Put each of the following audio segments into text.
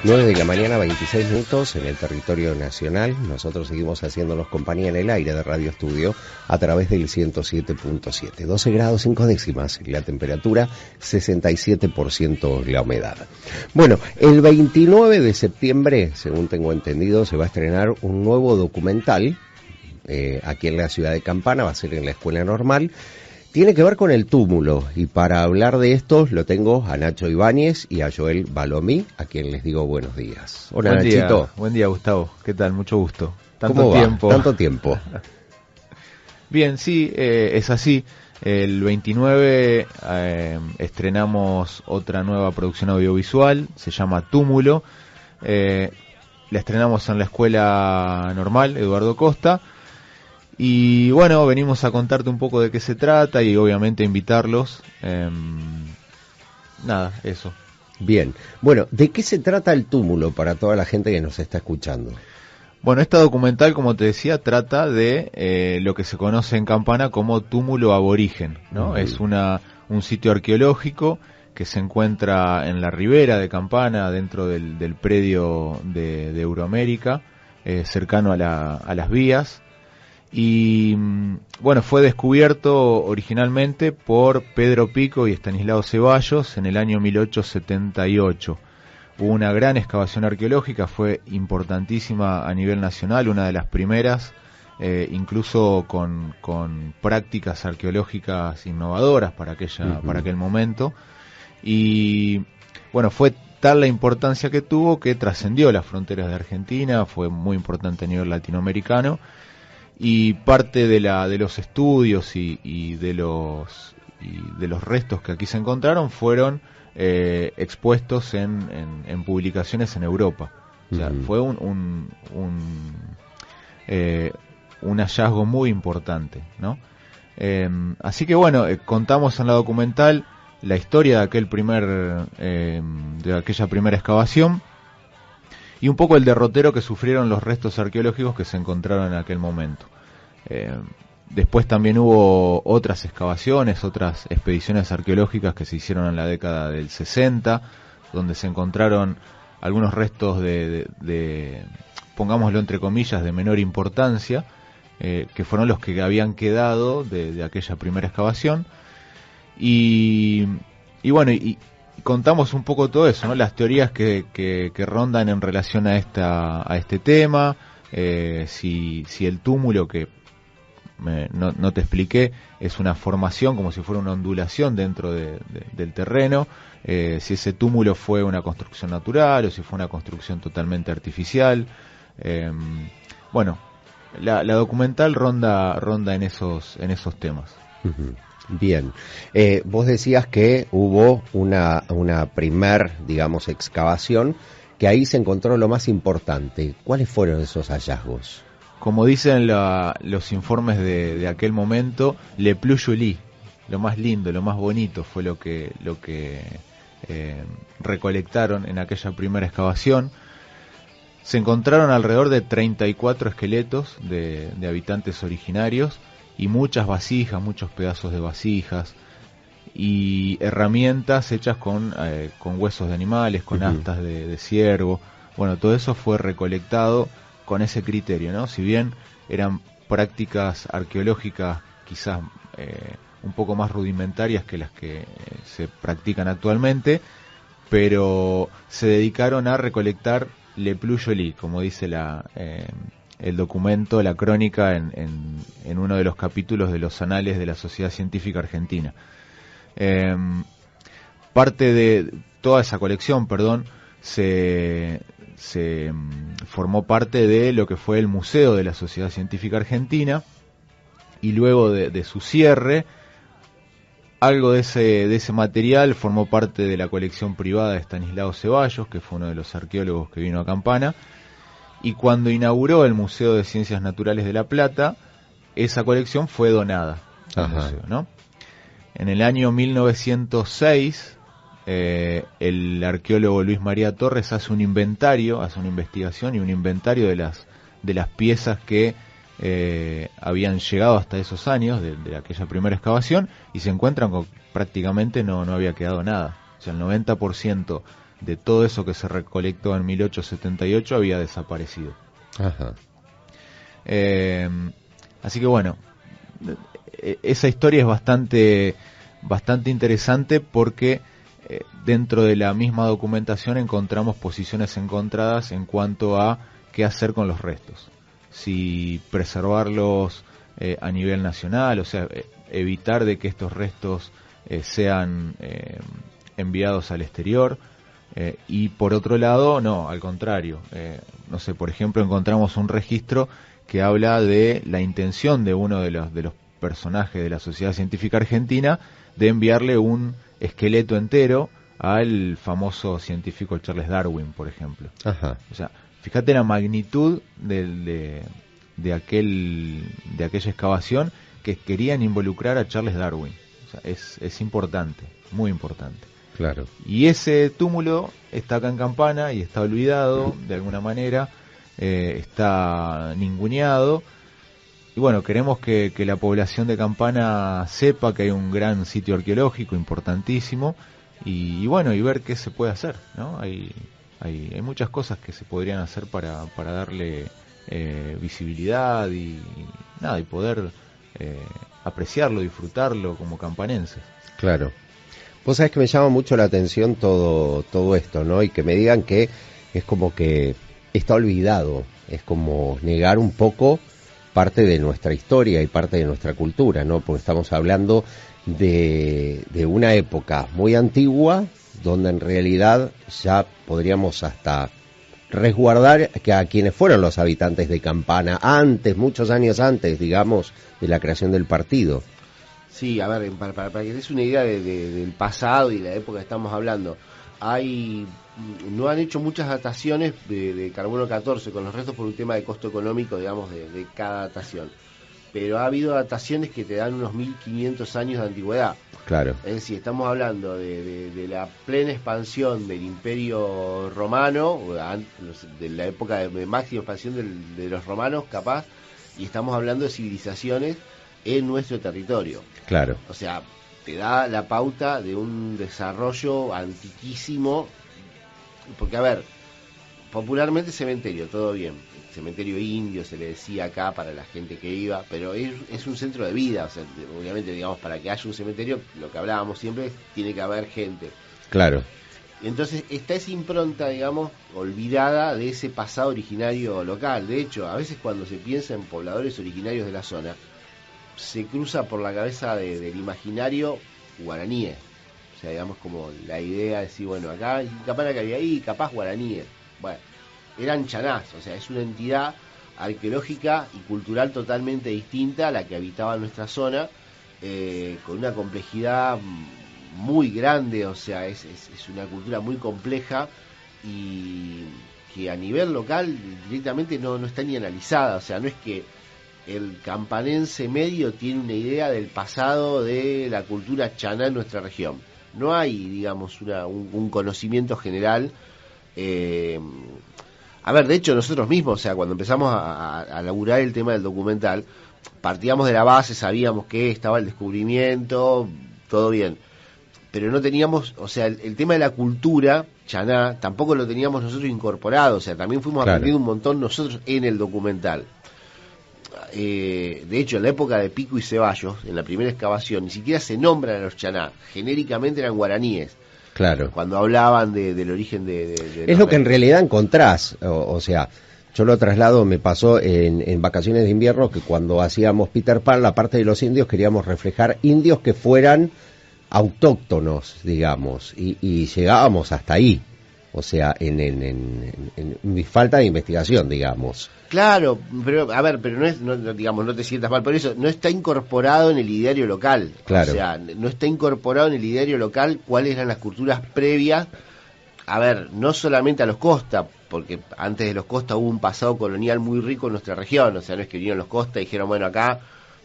9 de la mañana, 26 minutos en el territorio nacional. Nosotros seguimos haciéndonos compañía en el aire de Radio Estudio a través del 107.7. 12 grados 5 décimas la temperatura, 67% la humedad. Bueno, el 29 de septiembre, según tengo entendido, se va a estrenar un nuevo documental aquí en la ciudad de Campana, va a ser en la Escuela Normal. Tiene que ver con el túmulo, y para hablar de esto lo tengo a Nacho Ibáñez y a Joel Balomí, a quien les digo buenos días. Hola, buen Nachito. Día, buen día, Gustavo. ¿Qué tal? Mucho gusto. ¿Cómo va? Tanto tiempo. Bien, sí, es así. El 29 estrenamos otra nueva producción audiovisual, se llama Túmulo. La estrenamos en la Escuela Normal, Eduardo Costa. Y bueno, venimos a contarte un poco de qué se trata y obviamente invitarlos. Nada, eso. Bien. Bueno, ¿de qué se trata el túmulo para toda la gente que nos está escuchando? Bueno, esta documental, como te decía, trata de lo que se conoce en Campana como túmulo aborigen, ¿no? Uh-huh. Es un sitio arqueológico que se encuentra en la ribera de Campana, dentro del predio de Euroamérica, cercano a las vías. Y bueno, fue descubierto originalmente por Pedro Pico y Estanislao Ceballos en el año 1878. Hubo una gran excavación arqueológica, fue importantísima a nivel nacional, una de las primeras, incluso con prácticas arqueológicas innovadoras para aquel momento. Y bueno, fue tal la importancia que tuvo que trascendió las fronteras de Argentina, fue muy importante a nivel latinoamericano. Y parte de los estudios y de los restos que aquí se encontraron fueron expuestos en publicaciones en Europa. O sea, fue un hallazgo muy importante, ¿no? Así que bueno, contamos en la documental la historia de aquella primera excavación y un poco el derrotero que sufrieron los restos arqueológicos que se encontraron en aquel momento. Después también hubo otras excavaciones, otras expediciones arqueológicas que se hicieron en la década del 60, donde se encontraron algunos restos de pongámoslo entre comillas, de menor importancia, que fueron los que habían quedado de aquella primera excavación. Y bueno, y contamos un poco todo eso, ¿no? Las teorías que rondan en relación a este tema, si el túmulo que no te expliqué es una formación como si fuera una ondulación dentro del terreno, si ese túmulo fue una construcción natural o si fue una construcción totalmente artificial. Bueno, la documental ronda en esos temas. Uh-huh. Bien, vos decías que hubo una primer, digamos, excavación, que ahí se encontró lo más importante. ¿Cuáles fueron esos hallazgos? Como dicen los informes de aquel momento, le plus joli, lo más lindo, lo más bonito fue lo que recolectaron en aquella primera excavación. Se encontraron alrededor de 34 esqueletos de habitantes originarios, y muchas vasijas, muchos pedazos de vasijas y herramientas hechas con huesos de animales, con astas de ciervo. Bueno, todo eso fue recolectado con ese criterio, ¿no? Si bien eran prácticas arqueológicas quizás un poco más rudimentarias que las que se practican actualmente, pero se dedicaron a recolectar le plus joli, como dice el documento, la crónica en uno de los capítulos de los anales de la Sociedad Científica Argentina. Parte de toda esa colección, se formó parte de lo que fue el Museo de la Sociedad Científica Argentina, y luego de su cierre, algo de ese material formó parte de la colección privada de Estanislao Ceballos, que fue uno de los arqueólogos que vino a Campana. Y cuando inauguró el Museo de Ciencias Naturales de La Plata, esa colección fue donada al museo, ¿no? En el año 1906, el arqueólogo Luis María Torres hace una investigación y un inventario de las piezas que habían llegado hasta esos años de aquella primera excavación, y se encuentran con prácticamente no había quedado nada. O sea, el 90% de todo eso que se recolectó en 1878 había desaparecido. Ajá. Así que bueno, esa historia es bastante interesante porque dentro de la misma documentación encontramos posiciones encontradas en cuanto a qué hacer con los restos. Si preservarlos a nivel nacional, o sea, evitar de que estos restos sean enviados al exterior, y por otro lado, no, al contrario. No sé, por ejemplo, encontramos un registro que habla de la intención de uno de los personajes de la Sociedad Científica Argentina de enviarle un esqueleto entero al famoso científico Charles Darwin, por ejemplo. Ajá. O sea, fíjate la magnitud de aquella excavación, que querían involucrar a Charles Darwin. O sea, es importante, muy importante. Claro. Y ese túmulo está acá en Campana y está olvidado de alguna manera, está ninguneado. Y bueno, queremos que la población de Campana sepa que hay un gran sitio arqueológico importantísimo y bueno, y ver qué se puede hacer, ¿no? Hay muchas cosas que se podrían hacer para darle visibilidad y poder apreciarlo, disfrutarlo como campanenses. Claro. Vos sabés que me llama mucho la atención todo esto, ¿no? Y que me digan que es como que está olvidado, es como negar un poco parte de nuestra historia y parte de nuestra cultura, ¿no? Porque estamos hablando de una época muy antigua, donde en realidad ya podríamos hasta resguardar que a quienes fueron los habitantes de Campana antes, muchos años antes, digamos, de la creación del partido. Sí, a ver, para que te des una idea del pasado y la época que estamos hablando, no han hecho muchas dataciones de carbono 14 con los restos por un tema de costo económico, digamos, de cada datación. Pero ha habido dataciones que te dan unos 1500 años de antigüedad. Claro. Es decir, estamos hablando de la plena expansión del Imperio Romano, de la época de máxima expansión de los romanos, capaz, y estamos hablando de civilizaciones en nuestro territorio. Claro. O sea, te da la pauta de un desarrollo antiquísimo, porque a ver, popularmente cementerio, todo bien, cementerio indio se le decía acá para la gente que iba, pero es un centro de vida, o sea, obviamente, digamos, para que haya un cementerio, lo que hablábamos siempre, tiene que haber gente. Claro. Entonces está esa impronta, digamos, olvidada de ese pasado originario local. De hecho, a veces cuando se piensa en pobladores originarios de la zona, se cruza por la cabeza del imaginario guaraníes. O sea, digamos, como la idea de decir, bueno, acá, capaz que había ahí, capaz guaraníes. Bueno, eran chanás, o sea, es una entidad arqueológica y cultural totalmente distinta a la que habitaba nuestra zona, con una complejidad muy grande, o sea, es una cultura muy compleja y que a nivel local directamente no está ni analizada. O sea, no es que el campanense medio tiene una idea del pasado de la cultura chaná en nuestra región. No hay, digamos, un conocimiento general. A ver, de hecho nosotros mismos, o sea, cuando empezamos a laburar el tema del documental, partíamos de la base, sabíamos que estaba el descubrimiento, todo bien, pero no teníamos, o sea, el tema de la cultura chaná tampoco lo teníamos nosotros incorporado, o sea, también fuimos aprendiendo un montón nosotros en el documental. De hecho, en la época de Pico y Ceballos, en la primera excavación, ni siquiera se nombran a los chaná, genéricamente eran guaraníes. Claro. Cuando hablaban del origen de es lo que en realidad encontrás, o sea, yo lo traslado, me pasó en vacaciones de invierno, que cuando hacíamos Peter Pan, la parte de los indios, queríamos reflejar indios que fueran autóctonos, digamos, y llegábamos hasta ahí, o sea, en mi falta de investigación, digamos. Claro, pero a ver, pero digamos, no te sientas mal por eso, no está incorporado en el ideario local. Claro. O sea, no está incorporado en el ideario local cuáles eran las culturas previas, a ver, no solamente a los Costa, porque antes de los Costa hubo un pasado colonial muy rico en nuestra región, o sea, no es que vinieron los Costa y dijeron, bueno, acá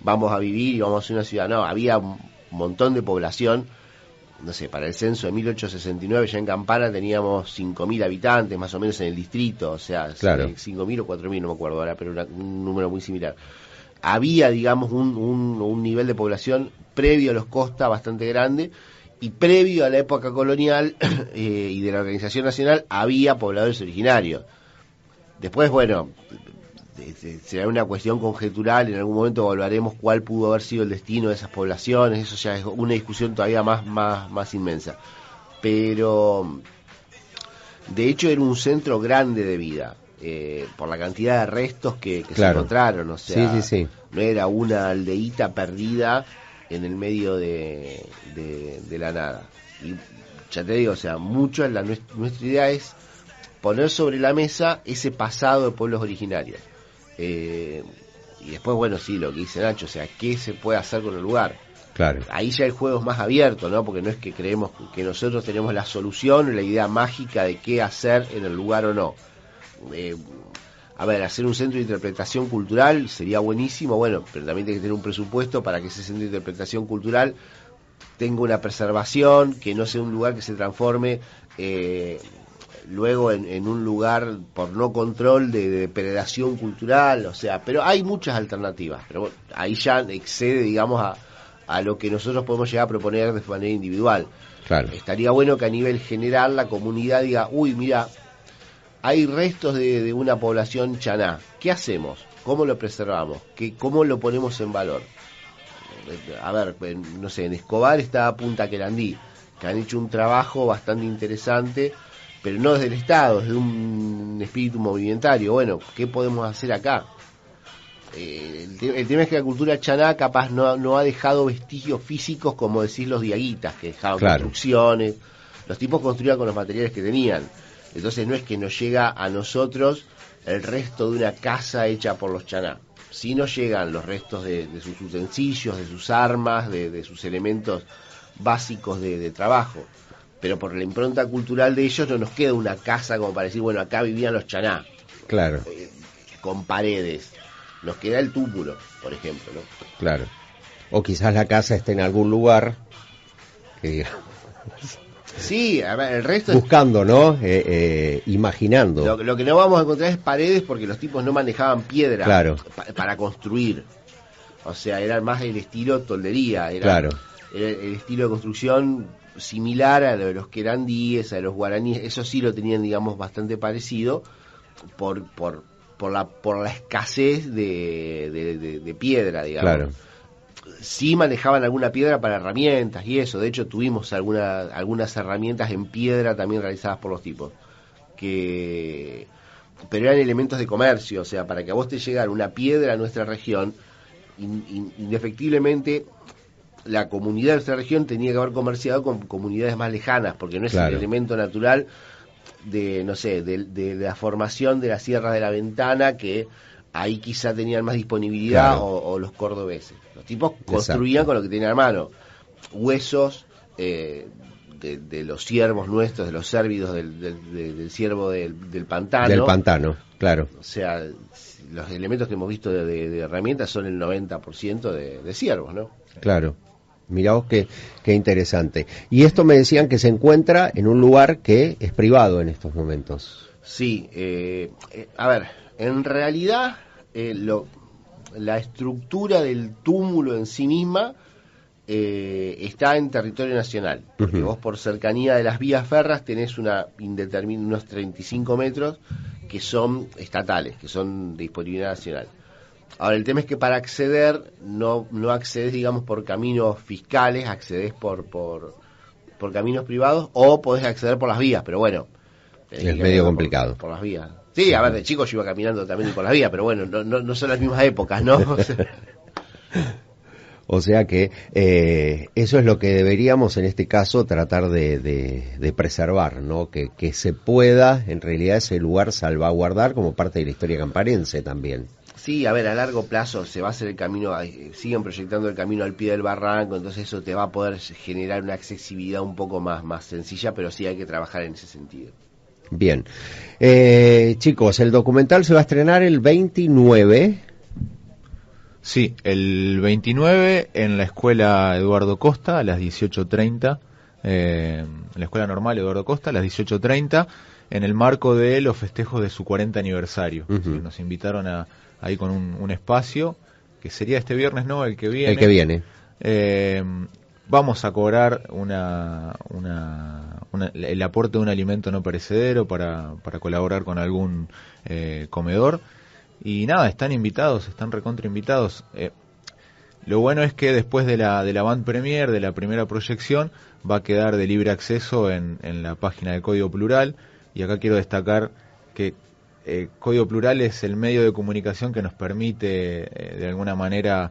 vamos a vivir y vamos a hacer una ciudad, no, había un montón de población. No sé, para el censo de 1869 ya en Campana teníamos 5.000 habitantes más o menos en el distrito, o sea, claro. 5.000 o 4.000, no me acuerdo ahora, pero un número muy similar. Había, digamos, un nivel de población previo a los Costa bastante grande, Y previo a la época colonial y de la organización nacional había pobladores originarios. Después, bueno, será una cuestión conjetural, en algún momento evaluaremos cuál pudo haber sido el destino de esas poblaciones, eso ya es una discusión todavía más inmensa. Pero, de hecho, era un centro grande de vida, por la cantidad de restos que se encontraron, o sea, sí. No era una aldeíta perdida en el medio de la nada. Y ya te digo, o sea, nuestra idea es poner sobre la mesa ese pasado de pueblos originarios. Y después, bueno, sí, lo que dice Nacho, o sea, ¿qué se puede hacer con el lugar? Claro. Ahí ya el juego es más abierto, ¿no? Porque no es que creemos que nosotros tenemos la solución o la idea mágica de qué hacer en el lugar o no. A ver, hacer un centro de interpretación cultural sería buenísimo, bueno, pero también tiene que tener un presupuesto para que ese centro de interpretación cultural tenga una preservación, que no sea un lugar que se transforme luego en un lugar por no control de depredación cultural, o sea, pero hay muchas alternativas, pero bueno, ahí ya excede, digamos, a lo que nosotros podemos llegar a proponer de manera individual. Claro. Estaría bueno que a nivel general la comunidad diga, uy, mira, hay restos de una población chaná, ¿qué hacemos? ¿Cómo lo preservamos? ¿Cómo lo ponemos en valor? A ver, no sé, en Escobar está Punta Querandí, que han hecho un trabajo bastante interesante, pero no desde el Estado, desde un espíritu movimentario. Bueno, ¿qué podemos hacer acá? El tema es que la cultura chaná capaz no ha dejado vestigios físicos, como decís los diaguitas, que dejaban construcciones. Los tipos construían con los materiales que tenían. Entonces no es que nos llega a nosotros el resto de una casa hecha por los chaná. Sí nos llegan los restos de sus utensilios, de sus armas, de sus elementos básicos de trabajo. Pero por la impronta cultural de ellos no nos queda una casa como para decir, bueno, acá vivían los chaná. Claro. Con paredes. Nos queda el túmulo, por ejemplo, ¿no? Claro. O quizás la casa esté en algún lugar que digamos. Sí, a ver, el resto buscando, ¿no? Imaginando. Lo que no vamos a encontrar es paredes porque los tipos no manejaban piedra para construir. O sea, era más el estilo toldería. Era el estilo de construcción similar a lo de los querandíes, a los guaraníes. Eso sí lo tenían, digamos, bastante parecido por la escasez de piedra, digamos. Claro. Sí manejaban alguna piedra para herramientas y eso. De hecho, tuvimos algunas herramientas en piedra también realizadas por los tipos. Pero eran elementos de comercio. O sea, para que a vos te llegara una piedra a nuestra región, indefectiblemente la comunidad de nuestra región tenía que haber comerciado con comunidades más lejanas, porque no es el elemento natural de, no sé, de la formación de las sierras de la Ventana, que ahí quizá tenían más disponibilidad, o los cordobeses. Los tipos construían con lo que tenían a mano. Huesos de los ciervos nuestros, de los cérvidos del ciervo del pantano. Del pantano, claro. O sea, los elementos que hemos visto de herramientas son el 90% de ciervos, ¿no? Claro. Mirá vos qué interesante. Y esto me decían que se encuentra en un lugar que es privado en estos momentos. Sí, a ver, en realidad la estructura del túmulo en sí misma está en territorio nacional, porque vos por cercanía de las vías férreas tenés unos 35 metros que son estatales, que son de disponibilidad nacional. Ahora, el tema es que para acceder no accedes, digamos, por caminos fiscales, accedes por caminos privados, o podés acceder por las vías, pero bueno. Es medio complicado. Por las vías. Sí, a ver, de chico yo iba caminando también por las vías, pero bueno, no son las mismas épocas, ¿no? O sea que eso es lo que deberíamos en este caso tratar de preservar, ¿no? Que se pueda en realidad ese lugar salvaguardar como parte de la historia camparense también. Sí, a ver, a largo plazo se va a hacer el camino, siguen proyectando el camino al pie del barranco, entonces eso te va a poder generar una accesibilidad un poco más sencilla, pero sí hay que trabajar en ese sentido. Bien. Chicos, el documental se va a estrenar el 29. Sí, el 29 en la escuela Eduardo Costa a las 18:30, en la escuela normal Eduardo Costa a las 18:30, en el marco de los festejos de su 40 aniversario. Sí, nos invitaron ahí con un espacio, que sería este viernes, ¿no? El que viene. El que viene. vamos a cobrar el aporte de un alimento no perecedero para colaborar con algún comedor. Y nada, están invitados, están recontra invitados. Lo bueno es que después de la avant premier, de la primera proyección, va a quedar de libre acceso en la página de Código Plural. Y acá quiero destacar que Código Plural es el medio de comunicación que nos permite de alguna manera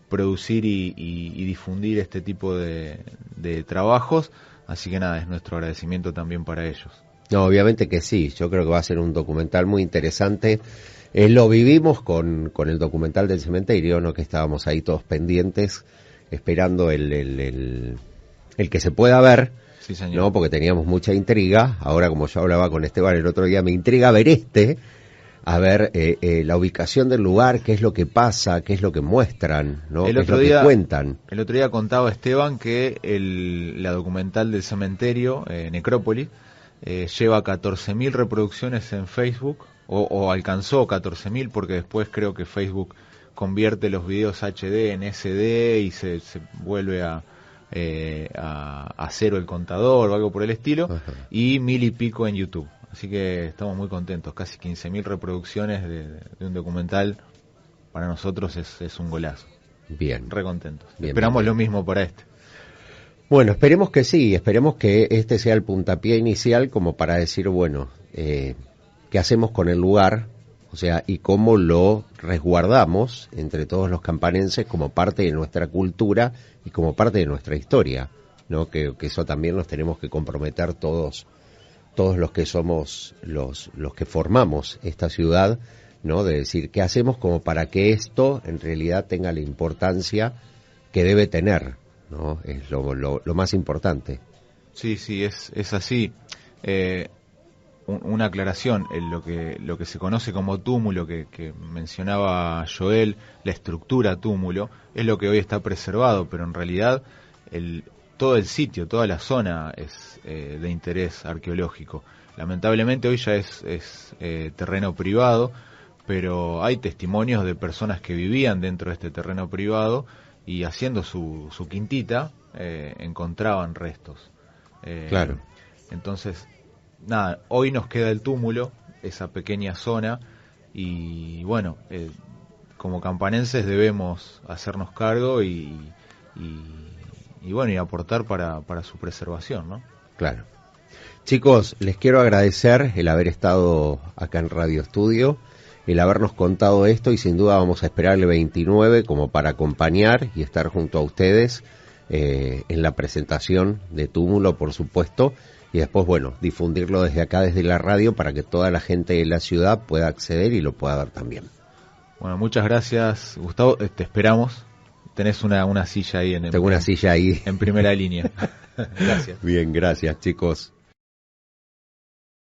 producir y difundir este tipo de trabajos. Así que nada, es nuestro agradecimiento también para ellos. No, obviamente que sí, yo creo que va a ser un documental muy interesante. Lo vivimos con el documental del cementerio, ¿no? Que estábamos ahí todos pendientes, esperando el que se pueda ver, sí, señor. ¿no? Porque teníamos mucha intriga. Ahora, como yo hablaba con Esteban el otro día, me intriga ver a ver la ubicación del lugar, qué es lo que pasa, qué es lo que muestran, ¿no? ¿Qué es lo que cuentan? El otro día contaba Esteban que la documental del cementerio, Necrópolis, lleva 14.000 reproducciones en Facebook, o alcanzó 14.000, porque después creo que Facebook convierte los videos HD en SD y se vuelve a cero el contador o algo por el estilo. Ajá. Y 1.000 y pico en YouTube. Así que estamos muy contentos, casi 15.000 reproducciones de un documental. Para nosotros es un golazo. Bien. Re contentos. Bien, Esperamos bien. Lo mismo para este. Bueno, esperemos que sí, esperemos que este sea el puntapié inicial como para decir, bueno, ¿qué hacemos con el lugar? O sea, y cómo lo resguardamos entre todos los campanenses como parte de nuestra cultura y como parte de nuestra historia, ¿no? Que eso también nos tenemos que comprometer todos los que somos los que formamos esta ciudad, ¿no? De decir, ¿qué hacemos como para que esto en realidad tenga la importancia que debe tener, ¿no? Es lo más importante. Sí, es así. Una aclaración, lo que se conoce como túmulo, que mencionaba Joel, la estructura túmulo, es lo que hoy está preservado, pero en realidad todo el sitio, toda la zona es de interés arqueológico. Lamentablemente hoy ya es terreno privado, pero hay testimonios de personas que vivían dentro de este terreno privado y haciendo su quintita encontraban restos. Claro. Entonces, nada, hoy nos queda el túmulo, esa pequeña zona, y bueno, como campanenses debemos hacernos cargo y bueno, y aportar para su preservación, ¿no? Claro. Chicos, les quiero agradecer el haber estado acá en Radio Estudio, el habernos contado esto, y sin duda vamos a esperar el 29 como para acompañar y estar junto a ustedes en la presentación de Túmulo, por supuesto, y después, bueno, difundirlo desde acá, desde la radio, para que toda la gente de la ciudad pueda acceder y lo pueda ver también. Bueno, muchas gracias, Gustavo, te esperamos. Tenés una silla ahí Tengo una silla ahí en primera línea. Gracias. Bien, gracias, chicos.